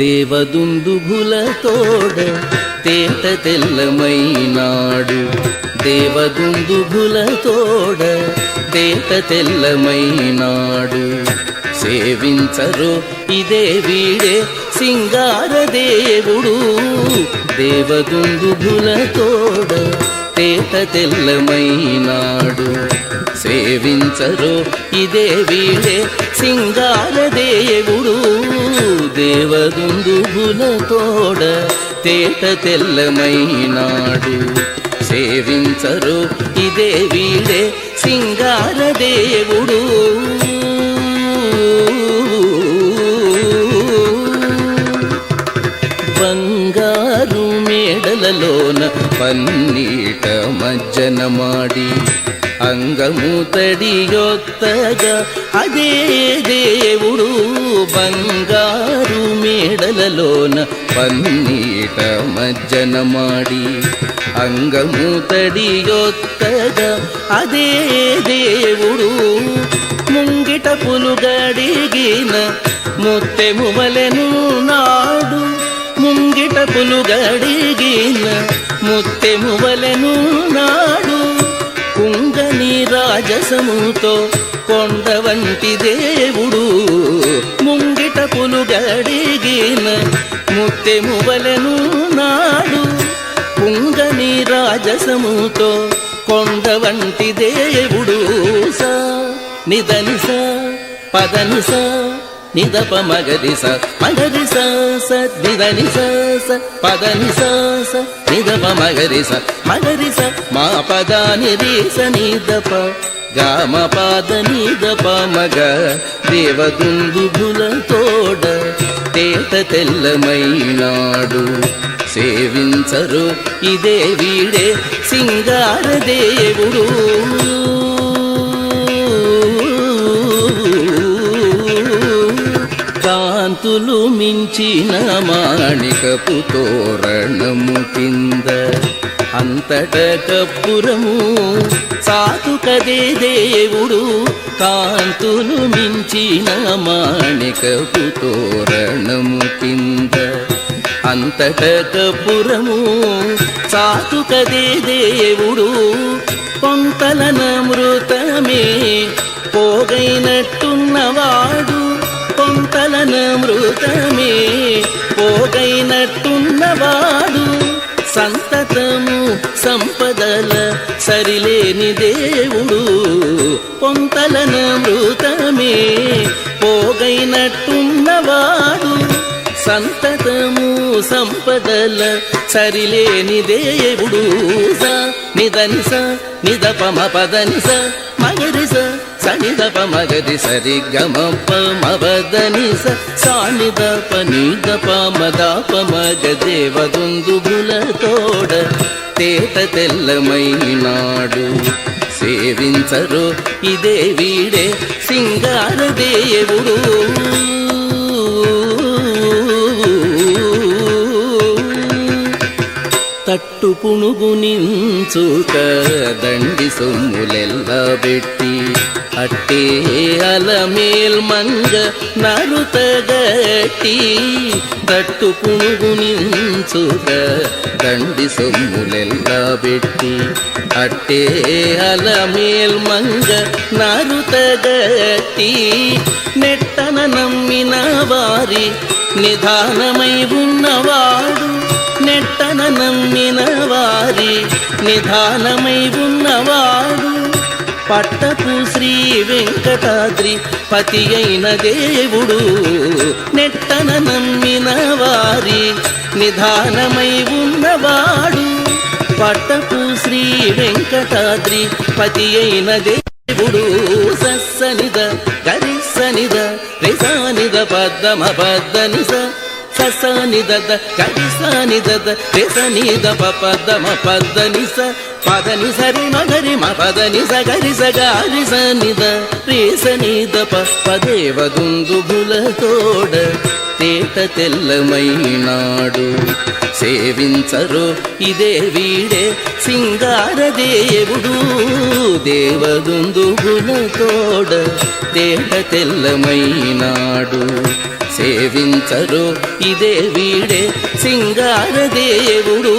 దేవదుందుభులతోడ తేట తెల్లమైనాడు. దేవదుందుభులతోడ తేట తెల్లమైనాడు. సేవించరో ఇదే వీడే సింగార దేవుడు. దేవదుందుభులతోడ తేట తెల్లమైనాడు. సేవించరో ఇదే వీడే సింగార దేవుడు. దేవదుందుభులతోడ తేట తెల్లమైనాడు. సేవించరో ఇదే వీడే సింగార దేవుడు. బంగారు మేడలలోన పన్నీట మజ్జన ಮಾಡಿ అంగము తడియొత్తగా అదే దేవుడు. బంగారు మేడలలోన పన్నీట మజ్జన ಮಾಡಿ అంగము తడియొత్తగా అదే దేవుడు. ముంగిట పులుగడిగిన ముత్తెమువలెను నాడు. ముంగిట పులుగడిగిన ముత్తెమువలెను నాడు. కుంగని రాజసముతో కొండ వంటి దేవుడు. ముంగిట పులుగడిగిన ముత్తెమువలెను నాడు. కుంగని రాజసముతో కొండ వంటి దేవుడు. స నిదనిస పదనిస నిదప మగరిస మగరిస స నిదనిస స పదనిస స నిదప మగరిస మగరిస మా పదాని రీస నిదప గామ పాద నిదప మగ. దేవదుందుభులతోడ తేట తెల్లమైనాడు. సేవించరు ఇదే వీడే సింగార దేవుడు. కాంతులు మించిన మాణికపు తోరణము కింద అంతట కప్పురము సాతుకదే దేవుడు. కాంతులు మించిన మాణికపు తోరణము కింద అంతట కప్పురము సాతుకదే దేవుడు. కొంతలనమృతమే పోగైనట్టున్నవాడు. కొంతలనమృతమే పోగైనట్టున్నవాడు. సంతతము సంపదల సరిలేని దేవుడు. కొంతలనమృతమే పోగైనట్టున్నవాడు. సంతతము సంపదల సరిలేని దేవుడు. స నిదనిస నిదపమ పదనిస మగరిస సనిదప మగరి సరి గమప మవదనిస సానిదప నిదప మదప మగ. దేవదుందుభులతోడ తేట తెల్లమైనాడు. సేవించరో ఇదే వీడే సింగార దేవుడు. తట్టు పుణుగు నించుక దండి సొమ్ములెల్ల బెట్టి అట్టే అలమేల్ మంగ నరుతగట్టి. తట్టు పుణుగు నించుక దండి సొమ్ములెల్ల బెట్టి అట్టే అలమేల్ మంగ నరుతగట్టి. నెట్టన నమ్మిన వారి నిధానమై ఉన్నవాడు. నెట్టన నమ్మిన వారి నిధానమై ఉన్నవాడు. పట్టపు శ్రీ వెంకటాద్రి పతి అయిన దేవుడు. నెట్టన నమ్మిన వారి నిధానమై ఉన్నవాడు. పట్టపు శ్రీ వెంకటాద్రి పతి అయిన దేవుడు. సస్సనిద గరిసనిద రిసానిద పద్దమ పద్దనిస ససనిద గరిసనిద రిసనిద పద్దమ పద్దనిస పదని సరి మగరి మ పదని సగరి సగారి సనిద రేసనిద పదేవదుందుభులతోడ తేట తెల్లమైనాడు. సేవించరో ఇదే వీడే సింగార దేవుడు. దేవదుందుభులతోడ తేట తెల్లమైనాడు. సేవించరు ఇదే వీడే సింగారదేవుడు.